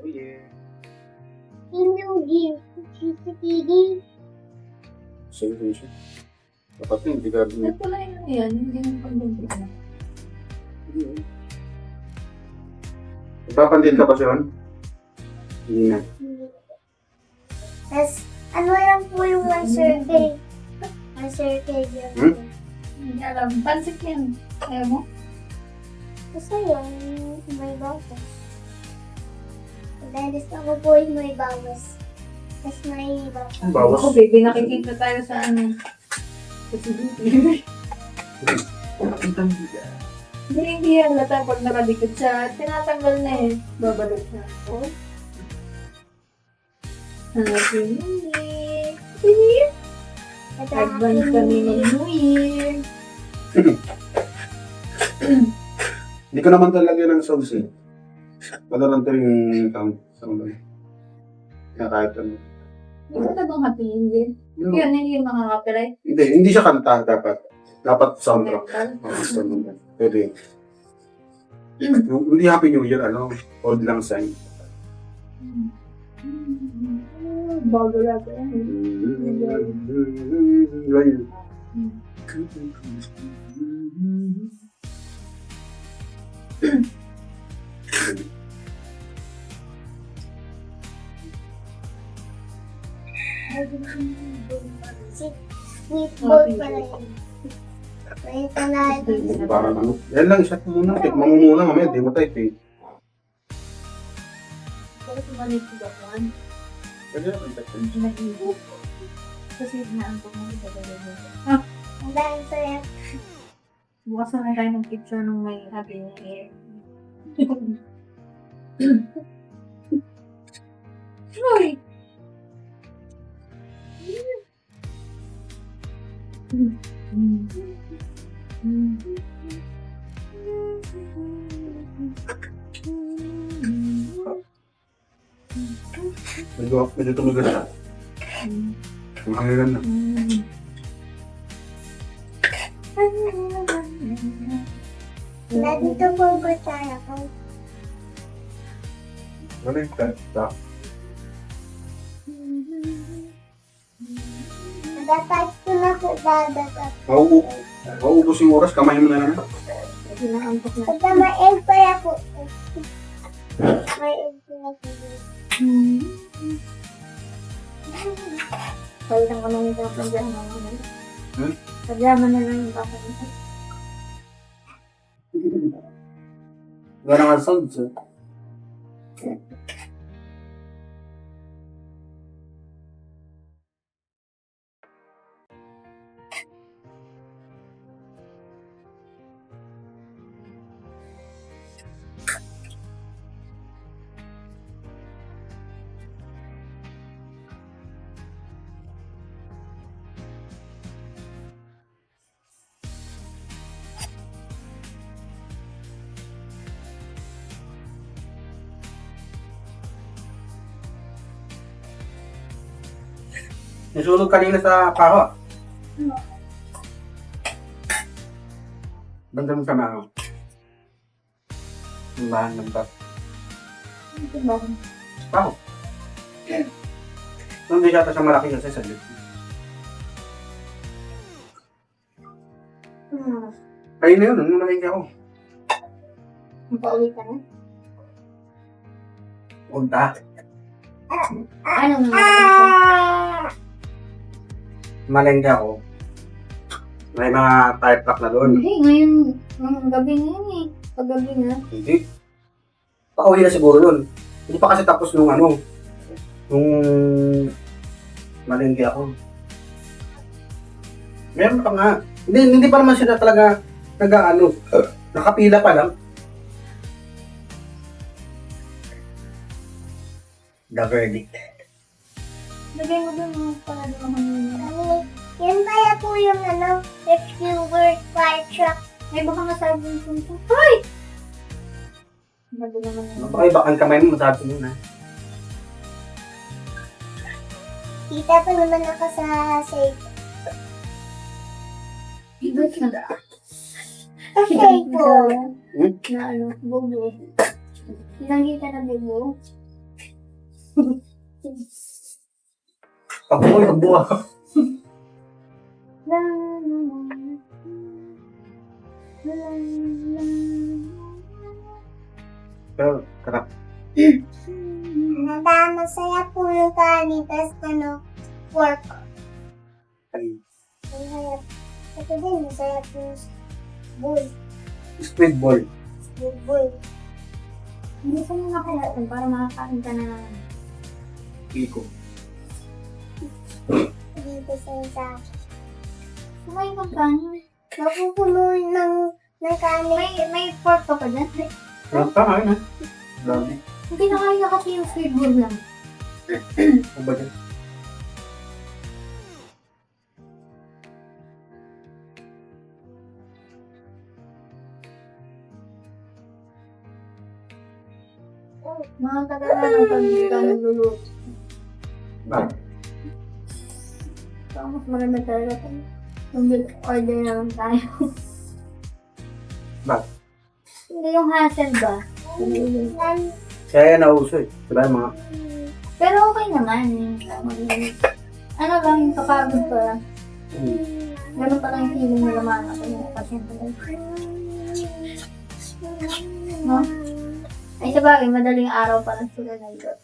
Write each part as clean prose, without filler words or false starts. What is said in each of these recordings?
Oh yeah. Hinugi. CCTV. Sige. Dapat hindi ka Ba't pala yun yan? Hindi mo pag-ibig na. Ipapandil ka pa siya? Hindi na. Tapos, ano lang po yung one circle? One circle yun. Hindi alam. Pansit yan. Ayaw mo? Gusto yung may bawas. Dahil gusto ko po yung may bawas. Tapos may bawas. Ang bawas. Ako, baby, nakikita tayo sa ano. Sa CCTV. Hindi yan lata pag nakadikit siya. Tinatanggal na eh. Babalot na ako. Happy New Year! Advance kami ng New Year! Hindi ko naman talaga ng songs eh. Padaran ko yung sound. Kaya kahit ano. Hindi ka na bang Happy New Year? Yun, hindi yung mga copyright. Hindi siya kanta dapat. Dapat soundtrack. Mental. Pwede. Hindi Happy New Year, old lang sign. Bago lang. Sweet ball pala yun. May panalo. Parang ano. Yan lang, shot mo muna. Tikman mo muna, mamaya, di mo type eh. Pero sumalit ko ba yan? Pwede naman type. Nag-ibo. Kasi naantok mo sa gagawin. Ang dahil sa'yo. Bukas na tayo ng picture nung may Happy New Year. Uy! Medyo tumagal siya. Ang hangigan na. Nandito po ang kutsara ko. Ano yung type? Dapat ko na po dadapat. Mauubos yung oras, kamay mo na naman. Naantok na. Pagka ma-egg pa po. May egg pa po. Kaya lang ko nang yung papadyaman na naman. Hmm? Padyaman na lang yung papadyaman. Gano'n nga sounds eh. Nasunog kanina sa paho. Banda mo sa mga bahan ng bat. Ito ba? Paho. Nung di siya sa malaki kasi sa lip. Kayo na yun, nung nakikita ako. Pauwi ka na? Punta. Ano nga? Malengke ako. May mga tire truck na doon. Hindi, ngayon, gabi na yun eh. Paggabi na. Hindi. Pauwi na siguro yun. Hindi pa kasi tapos nung malengke ako. Meron pa nga. Hindi pa naman sila talaga nakapila pa lang. The verdict. Lagay mo doon para doon. Yan kaya po yung rescuer fire truck. Ay, baka nga sabi yung punto. Ay! Bago naman yun. Baka iba ang kamay mo, masabi mo na. Kita pa naman ako sa safe. Ibig na. Okay po. Na ano, bubo. Nakita na bubo. Ako yung buwa. La, la, la, la, Pero, kata. Masaya po yung kanin, tapos pork. Masaya. Ito din, masaya po yung bull. Squid ball. Bull. Hindi ko muna kailangan para makakain ka na naman. Iko. Dito sa Kumain ka kanin. napupuno ng kanin. May pork ka pa dyan. Tama yun, ha? Grabe. Hindi na kaya kasi yung squid ball lang. Ano ba dyan? Mga kagana ng pag-ibig ka nagluluto. Bakit? So, mas maganda talaga ito. Mag-order na lang tayo. Bakit? Hindi yung hassle ba? Kaya yan nauso eh. Diba yung mga... Pero okay naman. Ano lang, yung kapagod pa lang. Ganun pa lang yung feeling nila mga ako yung pasyente lang. No? Ay, sabagay, madaling araw pa lang sila nag-iot.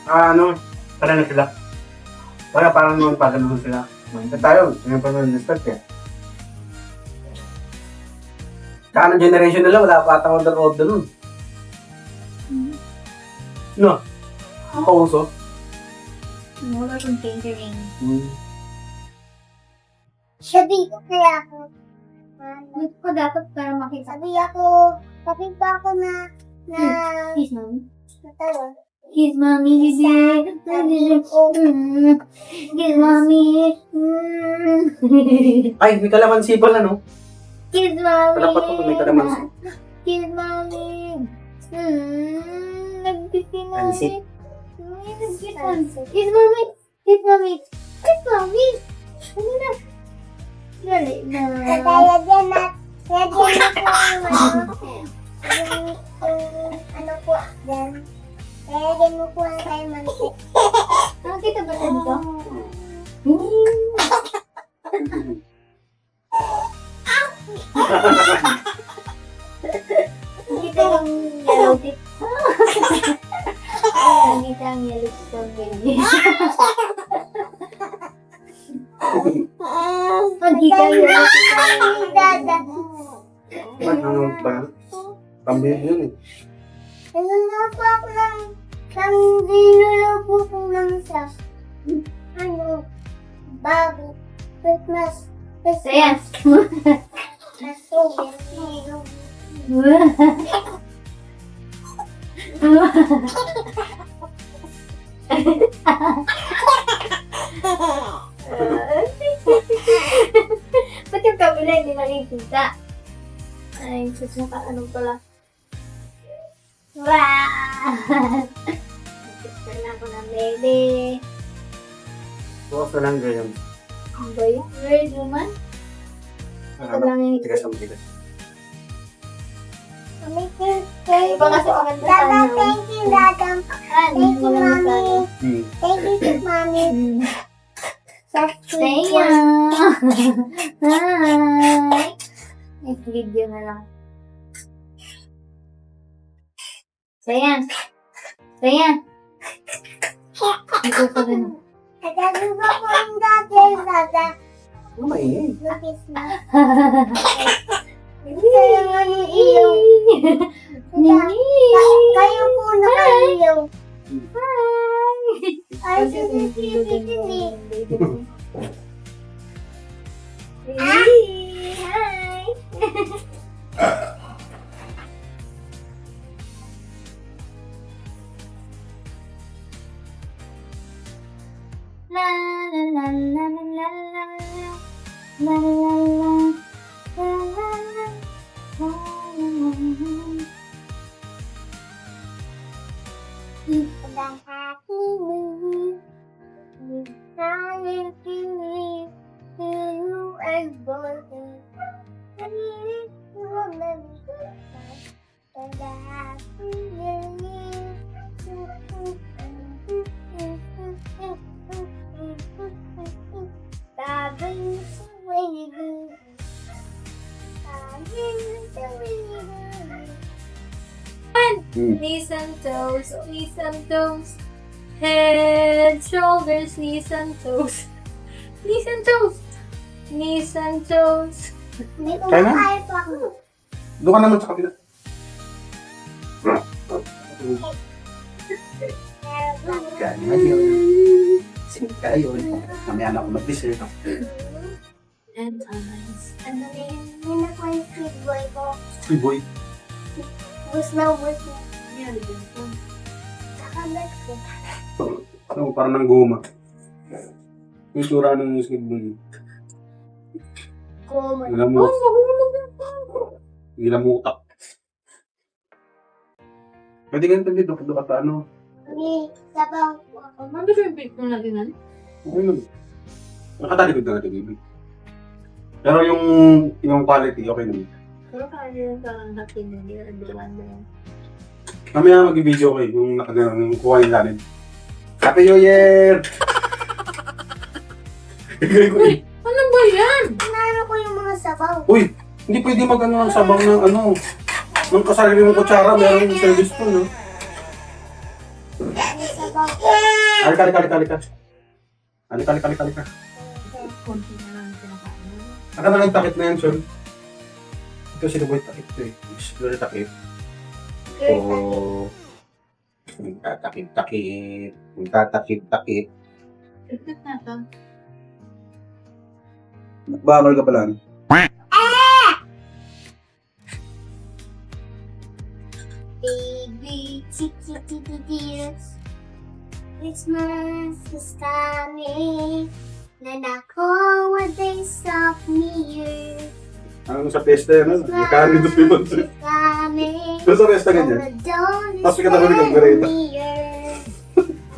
Ano? Para na sila. Parang naman pa naman sila. Eh tayo, ngayon pa naman na-start eh. Tsaka ng generation nila, wala pa atang order nun. No? Pauso? Wala kong catering. Sabi ko kaya ako. Hindi ko dapat para makita. Sabi pa ako na Kiss mommy. natawa. Kiss mommy, baby. Kiss mommy. Ay, may kalamansi pala, no? Kiss mommy. Palapat ko kung may kalamansi. Kiss mommy. Nag-kiss si Pansit. mommy. Nag-kiss mommy. Kiss mommy. Kiss mommy. Kiss mommy. Ano na? Dali na. Kaya dyan na po ano po dyan. Kaya dyan mo po ang tayo mantik. Nakakita ba tayo dito? Nakita yung yellow tip. Nakita yung yellow tip ng baby. Nakita yung yellow tip ng Dada. Ano ba? Pambili yun eh. Nanonood po ako ng dinulaw po po ng sa bago. Christmas. Saya. Ba't yung kabila hindi nakikita? Ay, sus mo ka, anong pala? Wow! Nagpicture na ako ng baby. Bukas na lang ganyan. Ang ba yun? Weird naman. Ito lang yung Tigas ang tigas. Ay, iba kasi maganda Dada, sana. thank you, Dada. Ah, Thank you, maganda sana. Mommy. Thank you, Mommy. Saya! Hi! Next video na lang. Saya! Saya! Ito pa rin. Dada, ba po yung Dada? Ano maingay? Lapis na. Saya nga ni Iyo. Kayo po nakaiyaw. Hi! Ay, sisisisisisi. Hi! La la la la la la la la la la la la. Ang happy Sayang kini Sino ay bote Kanilit mo nalimutan Ang happy Knees and toes, knees and toes. Head, shoulders, knees and toes. Knees and toes. Knees and toes. May Kaya na? kumakain pa ako. Doon ka naman sa kapila. Kaya na yun. Kaya yun. Mamaya na ako mag-dessert. And eyes. And Yun ako yung sweet boy ko. Uy, boy. Bus na ubus na. yan, dito. Nakagat ko. Ano, parang nang goma. Yung sura ng sweet boy. Kuma. Alam mo, gilamutak. Pwede ganito dito, kung ka pa ano. May sabaw ko ako. Mami ko yung picture na din, Okay naman. Nakatalikod na natin, baby. Pero yung quality, okay naman. Pero kaya yung parang happy new year, everyone na yun. Mamaya mag-video kayo yung nakagano'n, yung kuha yung lanin. Happy New Year! Uy! Ano ba yan? Inaano ko yung mga sabaw. Uy! Hindi pwede mag-ano ng sabaw ng ano. Ng kasarili mong kutsara, meron yung service po, no? May sabaw. Alika. Alika. Konti na lang pinakain. Saka na lang takip na yan, Sean. Ito si Boy takip to eh. Explore takip. Oo. Magtatakip-takip. Tignan na ito. Nagbamal ka pala. Baby, dears. Christmas is coming. Nanako, what days of near. Ano sa pesta yan, ano? May kanin doon pinod. Coming. Doon sa pesta ganyan. Tapos may katabi ng gareta.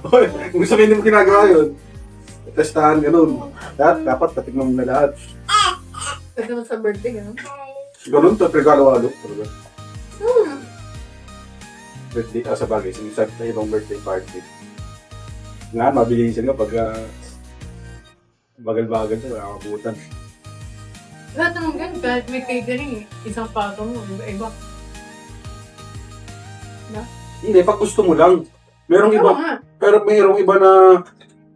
Hoy, kung sabihin mo ginagawa yun, testahan ganun. Dapat patignan mo na lahat. Ito mo sa birthday, ano? Ganun to, regalo-halo. Hmm. Birthday, sa bagay, sinisabi sa ibang birthday party. Nga, mabilisan ka pag bagal-bagal ka, nakakabutan. Lahat naman ganun, kahit may catering eh. Isang pato mo, iba-iba. Hindi, pag gusto mo lang. Merong iba, Oo nga. pero mayroong iba na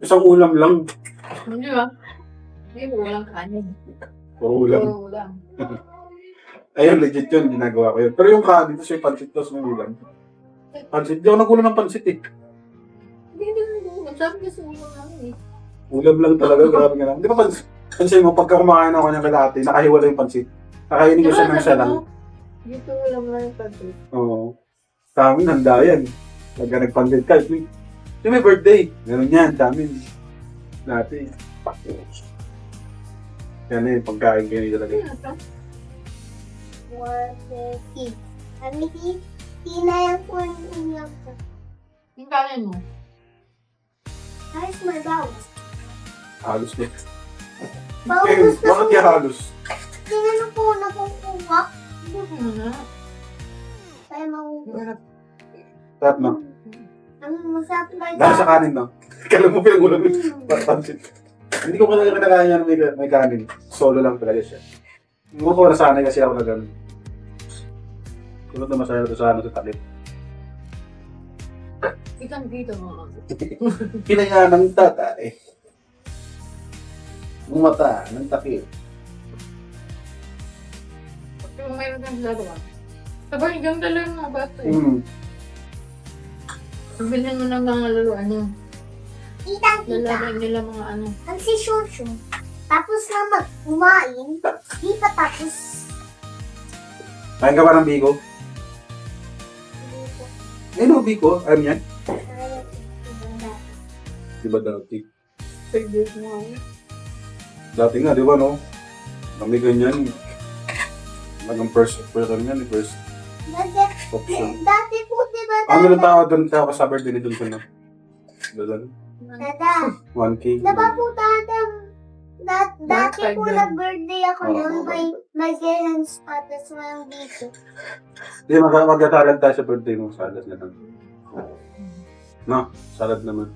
isang ulam lang. Hindi ba? Hindi, walang kanin. Puro ulam. Puro ulam. Ayun, legit yun, ginagawa ko yun. Pero yung kanin, tapos yung pansit, tapos may ulam. Pansit, di ako nagulo ng pansit eh. Hindi ulam. Sabi ko sa ulam namin eh. Ulam lang talaga, grabe nga lang. Di ba pansin mo, pagka kumakain ako ng kalahati, nakahiwala yung pansit. Nakainin ko siya ng siya lang. Dito ulam lang yung pansit. Oo. Sa amin, handa yan. Pagka nagpansit ka, yung may birthday. Ganun yan, sa amin. Dati. Yan eh, pagkain kayo talaga. Ano ito? What the heat? Kami tinayan ko yung inyong ko. Yung kanin mo. Ayos mo daw. Halos din. Paubos na Bakit kaya halos? Tingnan ko na kukuha. Ano na? Kaya maubos. Sarap na. Ang masarap na Dahil sa kanin na. Kala mo pinag-ulam yung pansit. Hindi ko talaga kinakain yan may kanin. Solo lang talaga siya. Hindi ko nasanay kasi ako na gano'n. Kulot na masaya ito sa ano sa takip. Ikang dito mga. Pinaya ng tatay. Umata ng takip. Kung mayroon kang dalawa. Sabay, yung dalawa yung mga bata eh. Bilhin mo ng mga laruan nyo. Kitang-kita. Lalagay nila mga ano. Ang si Shushu. Tapos na mag-kumain. Di pa tapos. Kain ka ba ng bigo? No, bigo. Alam yan? Diba dati? Favorite mo ako. Dati nga, di ba no? Kami ganyan. Nagang first yan, first option. Dati po, di ba? Ano lang tawag doon sa kasabard din doon ko na? Doon? Dada. 1K. Diba po, dada? Dati po Five nag-birthday ako noon. May ganyan patas mo yung dito. Hindi, mag-asalad tayo sa birthday mo. Salad na lang. No, salad naman.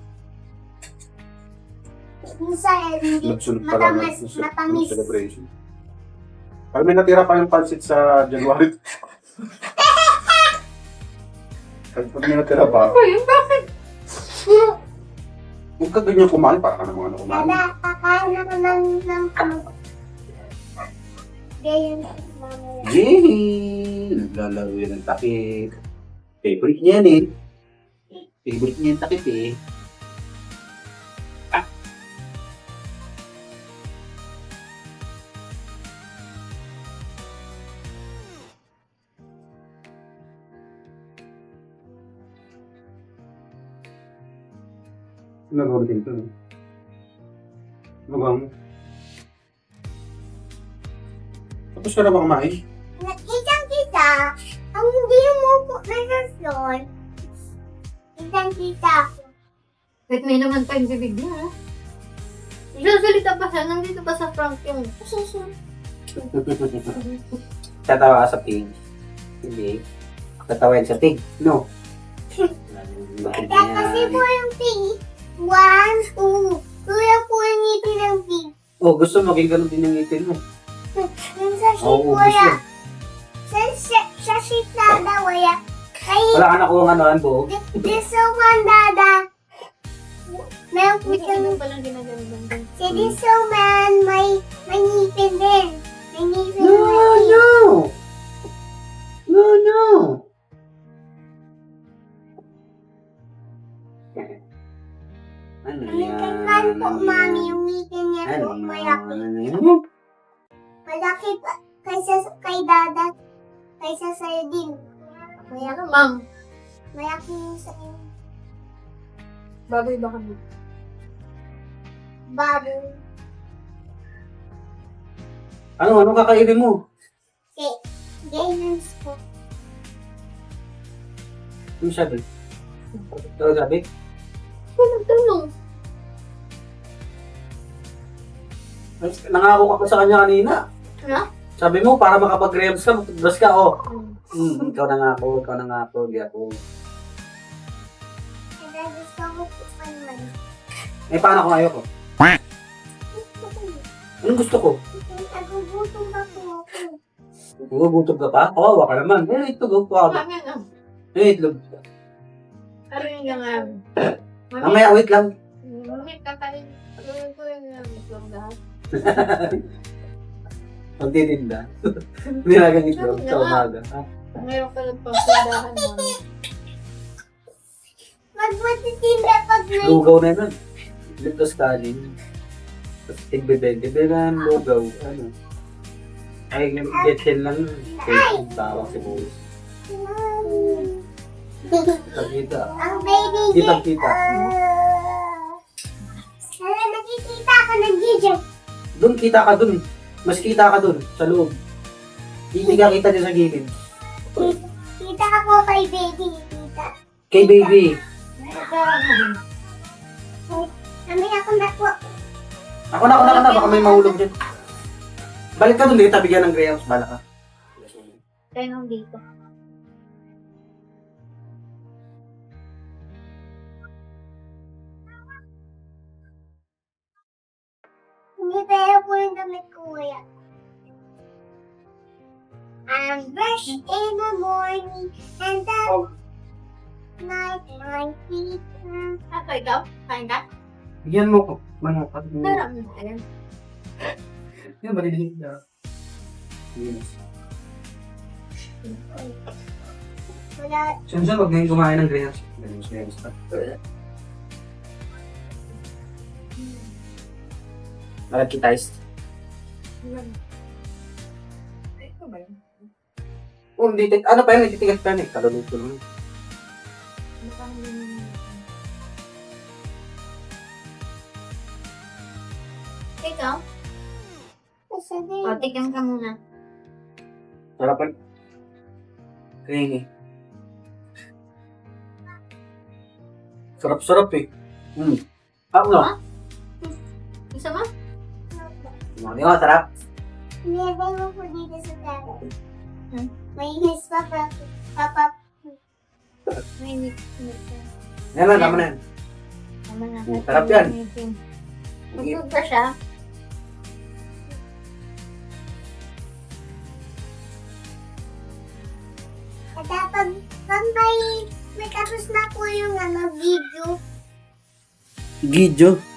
Yung sa hindi. Nagsunod pa lang Matamis. ng celebration. Pag may natira pa yung pansit sa January. Pag may natira pa, Ano yun? Bakit? huwag ka ganyan kumain, para ka naman kumain. Dada, kakain ako ng ganyan mamaya. Yay! Naglalaro yan ng takip. Favorite niya yan eh. Favorite niya yung takip eh. Ah. Nagawa din ito. Nagawa mo. Tapos ka na ba kumain? Kitang-kita, ang hindi mo po nasasyon. Kitang-kita ako. Wait, may naman tayong bibig niya, ha? Sasalita pa siya, nandito pa sa front yung... Tatawa ka sa pig. Hindi. Tatawain sa pig. No. Kaya kasi po yung pig. 1, 2. Kuya po yung ngipin ng pig. Oh, gusto mo maging ganun din yung ngipin mo. Yung sa sheep, Oo, kuya. gusto. Sa sheep dada, kuya. Kaya, Wala ka nakuha nga naman buhok. this one dada. Meron po Hindi ko siyang, naman palang ginagandang din. si this man, may ngipin din. May ngipin No, din. no! No, no! Ano yan? Nagkakan po, mami, yung ngipin niya Ano po, yan? malaki. Ano yan? Malaki pa, kaysa kay dada, kaysa sa'yo din. Ano, ma'am? Malaki yung sa'yo. Baboy ba kami? Baboy. Ano kakainin mo? Games po. Ano sabi? Ito sabi? Walang tanong. Nangako ka pa sa kanya kanina. Ano? Sabi mo, para makapag-reams ka, matutubras ka, oh. Ikaw na nga ako, di ako. Kaya gusto ko po naman. Eh, paano kung ayoko? Gusto ko yun. Anong gusto ko? Nagugutom pa po ako. Gugutom ka pa? Kawawa ka naman. Eh, itlog, kawawa. Mami, ano? Eh, itlog. Ano yung nga? Mamaya, wait lang. Mami, kakain. Gawin ko yung itlog lahat. Magtitinda. Nilagang itlog sa umaga. Ha? Mayroon ka lang pang tindahan, mami. Magmatitinda pag may... Lugaw na nun. Litos kanin. Tapos tigbibente. Bilang lugaw. Ano? Ay, getchen lang. Ay! Tawag si Boris. Pagkita. Ang baby Di J. pagkita. Sana nakikita ako ng DJ. Doon, kita ka doon. Mas kita ka doon, sa loob. Hindi ka kita dyan sa gilid. Kita ako kay baby. Kita. Kay baby. Kami ako na po. Ako na. Baka may mahulog dyan. Balik ka doon, di kita bigyan ng greyhounds. Bala ka. Kaya nang dito. Hindi tayo po yung damit ko, kuya. I'm fresh in the morning and the night my feet. Ako, ikaw? Kain ka? Bigyan mo ko. Manukad mo. Marami. Ayan. Yan, maliliit na. Yes. Wala. Sunod, huwag na yung kumain ng greyhounds. Ganun sa greyhounds pa. Nakakitized. Ito ba yun? Oh, hindi. Ano pa yun? Nagtitigas pa yun eh. Kaluluto lang. Mukhang yun. Ikaw? Sasabihin. O, tignan ka muna. Sarapan. Kaya Sarap-sarap eh. Ano? Gusto mo? Di ba, sarap? Nilagay mo po dito sa taro. Hmm? May his papa. May nip. Yan lang, tama na yan. Tama na. Sarap yan. Mag-food pa siya. At pag may May tapos na po yung video. Gidyo.